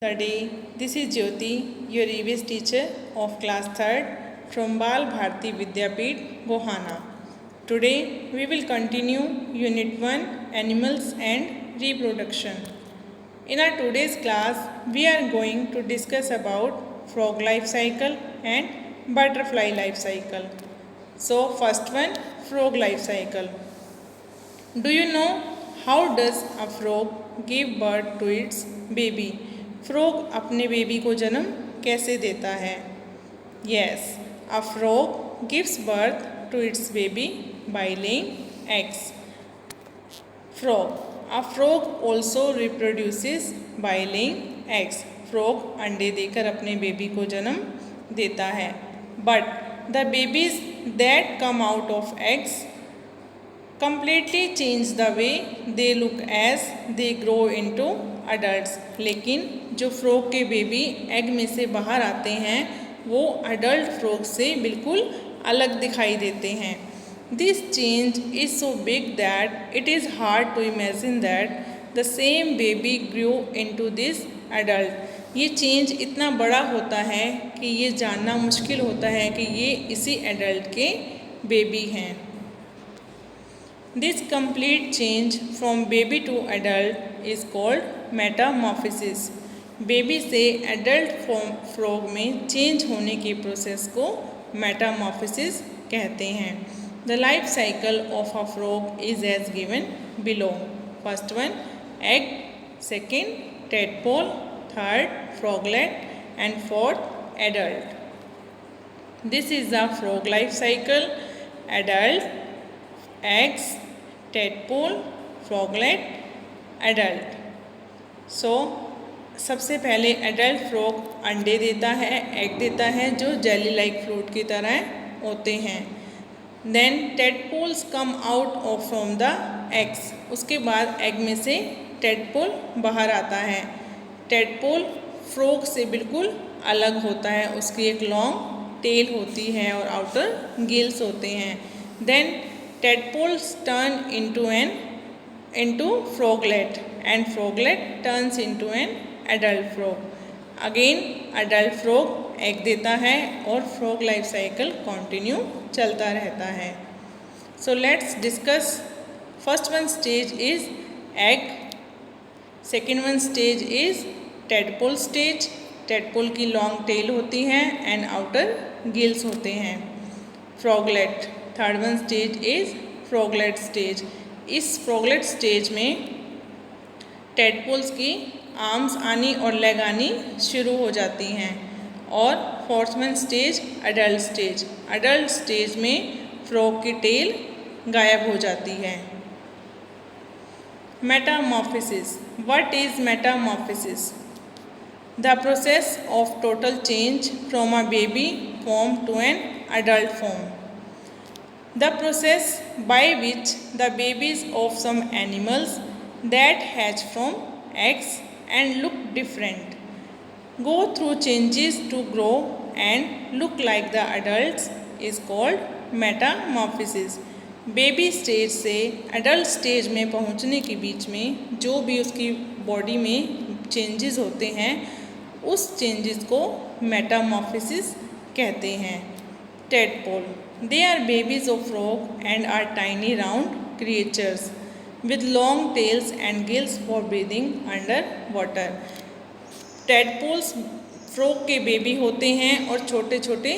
Study. This is Jyoti, your EVS teacher of class 3rd from Bal Bharti Vidyapeeth, Gohana. Today we will continue Unit 1 Animals and Reproduction. In our today's class, we are going to discuss about frog life cycle and butterfly life cycle. So first one, frog life cycle. Do you know how does a frog give birth to its baby? Frog अपने baby को जन्म कैसे देता है? Yes, a frog gives birth to its baby by laying eggs. A frog also reproduces by laying eggs. Frog अंडे देकर अपने baby को जन्म देता है. But the babies that come out of eggs completely change the way they look as they grow into adults. लेकिन जो frog के बेबी एग में से बाहर आते हैं वो अडल्ट फ्रॉग से बिल्कुल अलग दिखाई देते हैं. This change is so big that it is hard to imagine that the same baby grew into this adult. ये चेंज इतना बड़ा होता है कि ये जानना मुश्किल होता है कि ये इसी एडल्ट के बेबी हैं. This complete change from baby to adult is called metamorphosis. Baby से एडल्ट फ्रॉग में चेंज होने के प्रोसेस को मेटामॉर्फोसिस कहते हैं. The life cycle of a frog is as given below. First one egg, second tadpole, third froglet and fourth adult. This is the frog life cycle. Adult, eggs, tadpole, froglet, adult. So सबसे पहले adult frog अंडे देता है, egg देता है जो jelly like fruit की तरह होते हैं. Then tadpoles come out of from the eggs. उसके बाद एग में से टेडपोल बाहर आता है. टेडपोल फ्रॉग से बिल्कुल अलग होता है. उसकी एक लॉन्ग टेल होती है और आउटर गिल्स होते हैं. Then tadpoles turn into froglet and froglet turns into an adult frog. Again adult frog egg देता है और frog life cycle continue चलता रहता है. So let's discuss. First one stage is egg. Second one stage is tadpole stage. tadpole की long tail होती है and outer gills होते हैं. froglet. Third one stage is froglet stage. इस froglet stage में टेडपोल्स की आर्म्स आनी और लेग आनी शुरू हो जाती हैं. और fourth one stage adult stage. Adult stage में फ्रॉग की टेल गायब हो जाती है. Metamorphosis. What is metamorphosis? The process of total change from a baby form to an adult form. The process by which the babies of some animals that hatch from eggs and look different go through changes to grow and look like the adults is called metamorphosis. Baby stage से adult stage में पहुंचने के बीच में जो भी उसकी body में changes होते हैं उस चेंजेस को मेटामॉर्फोसिस कहते हैं. Tadpole. They are babies of frog and are tiny round creatures with long tails and gills for breathing under water. Tadpoles frog के बेबी होते हैं और छोटे छोटे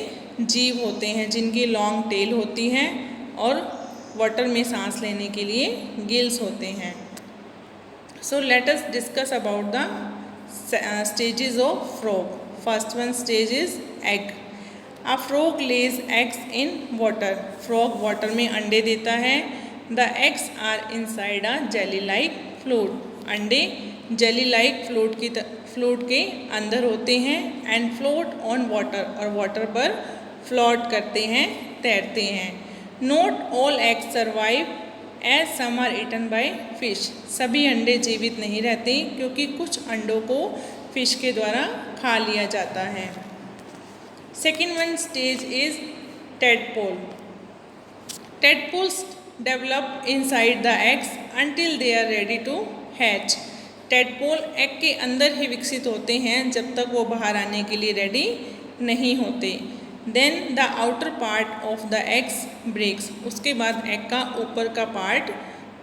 जीव होते हैं जिनकी लॉन्ग टेल होती हैं और वाटर में सांस लेने के लिए गिल्स होते हैं. So let us discuss about the stages of frog. First one stage is egg. A frog lays eggs in water. Frog water में अंडे देता है. The eggs are inside a jelly-like fluid. अंडे jelly like फ्लूइड के अंदर होते हैं and float on water और वाटर पर फ्लोट करते हैं, तैरते हैं. Not all eggs survive as some are eaten by fish. सभी अंडे जीवित नहीं रहते क्योंकि कुछ अंडों को फिश के द्वारा खा लिया जाता है. Second one stage is tadpole. Tadpoles develop inside the eggs until they are ready to hatch. Tadpole egg के अंदर ही विकसित होते हैं जब तक वो बाहर आने के लिए रेडी नहीं होते। Then the outer part of the eggs breaks, उसके बाद एग का ऊपर का पार्ट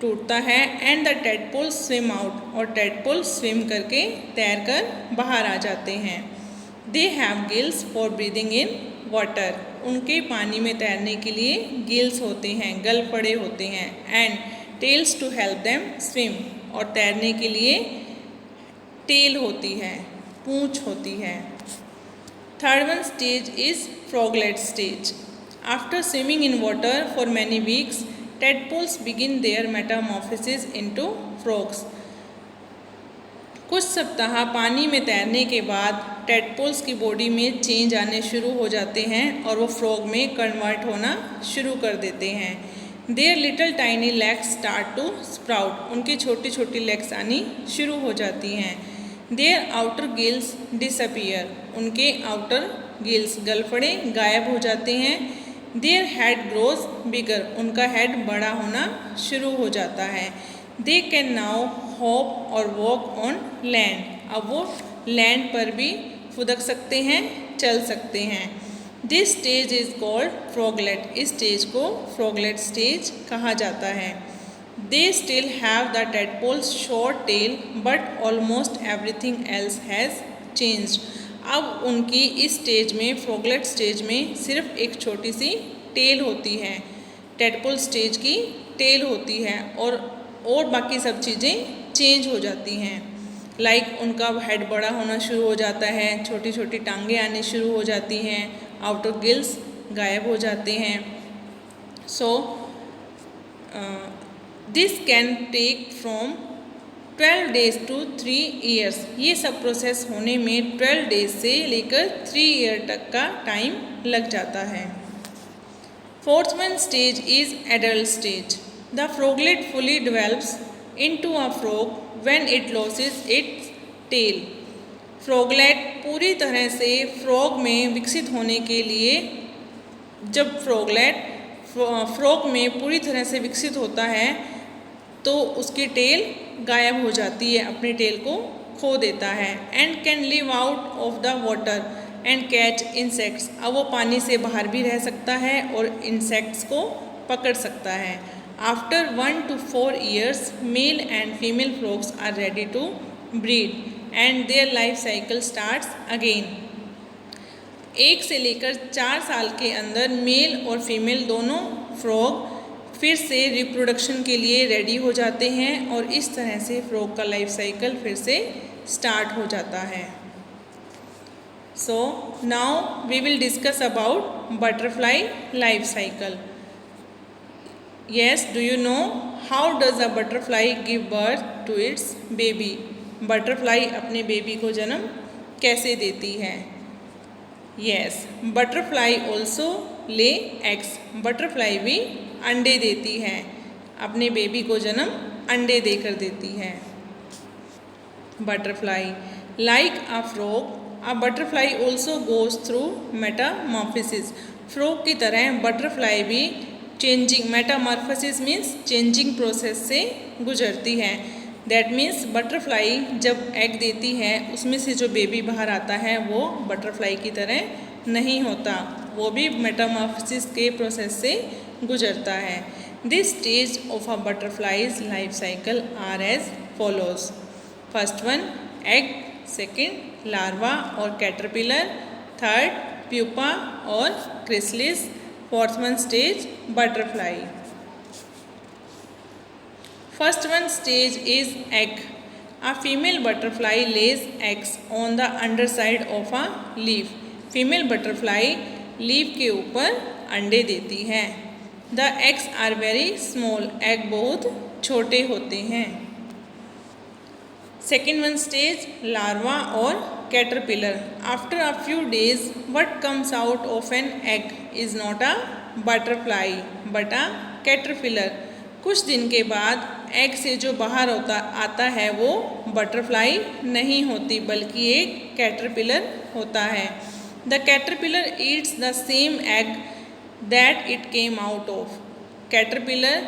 टूटता है। And the tadpole swim out, और टेडपोल स्विम करके तैर कर बाहर आ जाते हैं। They have gills for breathing in water, उनके पानी में तैरने के लिए गिल्स होते हैं, गल पड़े होते हैं। And tails to help them swim, और तैरने के लिए टेल होती है, पूंछ होती है। Third one stage is froglet stage. After swimming in water for many weeks tadpoles begin their metamorphosis into frogs। कुछ सप्ताह पानी में तैरने के बाद टेडपोल्स की बॉडी में चेंज आने शुरू हो जाते हैं और वो फ्रॉग में कन्वर्ट होना शुरू कर देते हैं। Their little tiny legs start to sprout, उनकी छोटी छोटी लेग्स आनी शुरू हो जाती हैं। देयर आउटर गिल्स डिसअपियर, उनके आउटर गिल्स गलफड़े गायब हो जाते हैं। देयर हेड ग्रोज बिगर, उनका हेड बड़ा होना शुरू हो जाता है। दे कैन नाउ हॉप और वॉक ऑन लैंड, अब वो लैंड पर भी फुदक सकते हैं, चल सकते हैं। दिस स्टेज इज कॉल्ड फ्रॉगलेट, इस स्टेज को फ्रॉगलेट स्टेज कहा जाता है। They still have the tadpoles short tail but almost everything else has changed. अब उनकी इस स्टेज में, फ्रॉगलेट स्टेज में, सिर्फ एक छोटी सी टेल होती है, टेडपोल स्टेज की टेल होती है, और बाकी सब चीज़ें चेंज हो जाती हैं। लाइक उनका हेड बड़ा होना शुरू हो जाता है, छोटी छोटी टांगें आने शुरू हो जाती हैं, आउटर गिल्स गायब हो जाते हैं। So this can take from 12 days to 3 years, ये सब प्रोसेस होने में 12 डेज से लेकर 3 ईयर तक का टाइम लग जाता है। Fourth one stage is adult stage. The froglet fully develops into a frog when it loses its tail. Froglet पूरी तरह से फ्रॉग में विकसित होने के लिए, जब फ्रॉगलेट फ्रॉग में पूरी तरह से विकसित होता है तो उसकी टेल गायब हो जाती है, अपनी टेल को खो देता है। And can live out of the water and catch insects, अब वो पानी से बाहर भी रह सकता है और इंसेक्ट्स को पकड़ सकता है। After 1 to 4 years male and female frogs are ready to breed and their life cycle starts again. 1 से लेकर 4 साल के अंदर मेल और फीमेल दोनों फ्रॉग फिर से रिप्रोडक्शन के लिए रेडी हो जाते हैं और इस तरह से फ्रॉग का लाइफ साइकिल फिर से स्टार्ट हो जाता है। So now we will discuss about butterfly life cycle. Yes, do you know how does a butterfly give birth to its baby? Butterfly अपने बेबी को जन्म कैसे देती है? Yes, butterfly also lay eggs, butterfly भी अंडे देती है, अपने बेबी को जन्म अंडे देकर देती है। Butterfly like a frog, a butterfly also goes through Metamorphosis, frog की तरह बटरफ्लाई भी changing, Metamorphosis means changing process से गुजरती है। दैट मीन्स बटरफ्लाई जब एग देती है उसमें से जो बेबी बाहर आता है वो बटरफ्लाई की तरह नहीं होता, वो भी मेटामॉर्फोसिस के प्रोसेस से गुजरता है। This stage of a butterfly's life cycle are as follows. First one egg, second larva और कैटरपिलर, थर्ड प्यूपा और chrysalis, fourth one stage butterfly. First one stage is egg. A female butterfly lays eggs on the underside of a leaf, female butterfly leaf के ऊपर अंडे देती है। The eggs are very small, egg बहुत छोटे होते हैं। सेकेंड वन स्टेज लार्वा और caterpillar. After a few days what comes out of an egg is not a butterfly but a caterpillar. कुछ दिन के बाद एग से जो बाहर आता है वो बटरफ्लाई नहीं होती बल्कि एक कैटरपिलर होता है। The caterpillar eats the same egg that it came out of. Caterpillar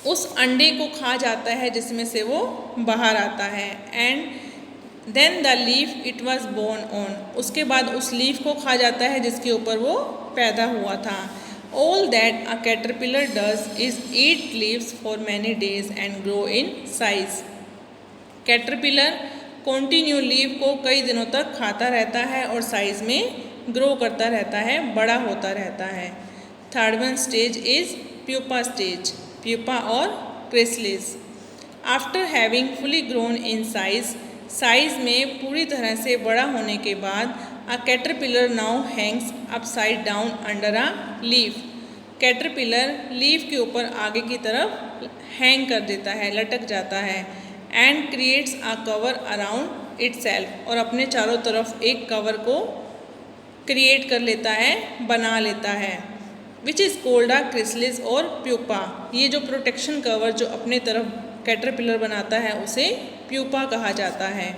उस अंडे को खा जाता है जिसमें से वो बाहर आता है। And then the leaf it was born on, उसके बाद उस लीफ को खा जाता है जिसके ऊपर वो पैदा हुआ था। All that a caterpillar does is eat leaves for many days and grow in size. Caterpillar continue leave को कई दिनों तक खाता रहता है और साइज में ग्रो करता रहता है, बड़ा होता रहता है। Third one stage is pupa stage, pupa और chrysalis. After having fully grown in size में पूरी तरह से बड़ा होने के बाद a caterpillar now hangs upside down under a leaf. Caterpillar leaf के ऊपर आगे की तरफ हैंग कर देता है, लटक जाता है। And creates a cover around itself, और अपने चारों तरफ एक कवर को क्रिएट कर लेता है, बना लेता है। Which is cold a chrysalis और प्यूपा। ये जो प्रोटेक्शन कवर जो अपने तरफ कैटरपिलर बनाता है उसे प्यूपा कहा जाता है।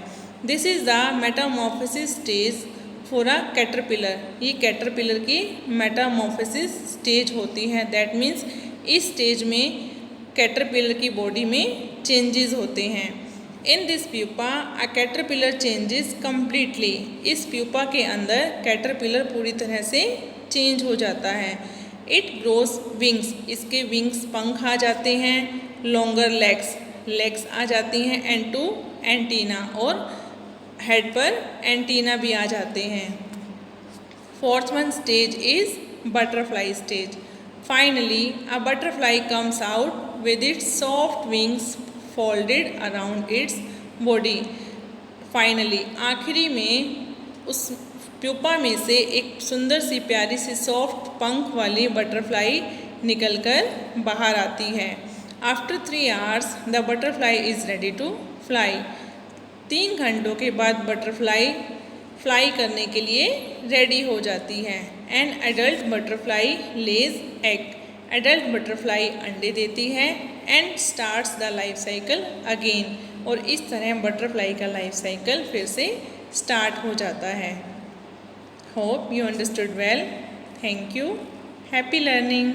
This is the Metamorphosis stage for a caterpillar. ये कैटरपिलर की मेटामॉर्फोसिस स्टेज होती है। दैट मीन्स इस स्टेज में कैटरपिलर की बॉडी में चेंजेस होते हैं। In this pupa a caterpillar changes completely. इस प्यूपा के अंदर कैटरपिलर पूरी तरह से चेंज हो जाता है। इट ग्रोस विंग्स, इसके विंग्स पंख आ जाते हैं। लॉन्गर लेग्स आ जाती हैं। एंड टू एंटीना, और हेड पर एंटीना भी आ जाते हैं। Fourth one stage is butterfly stage. Finally a butterfly comes out with its soft wings folded around its body. Finally आखिरी में उस प्यूपा में से एक सुंदर सी प्यारी सी सॉफ्ट पंख वाली बटरफ्लाई निकलकर बाहर आती है। After 3 hours the butterfly is ready to fly. 3 घंटों के बाद बटरफ्लाई फ्लाई करने के लिए रेडी हो जाती है। An adult butterfly lays egg. Adult butterfly अंडे देती है। And starts the life cycle again, और इस तरह बटरफ्लाई का लाइफ साइकिल फिर से स्टार्ट हो जाता है। Hope you understood well. Thank you. Happy learning.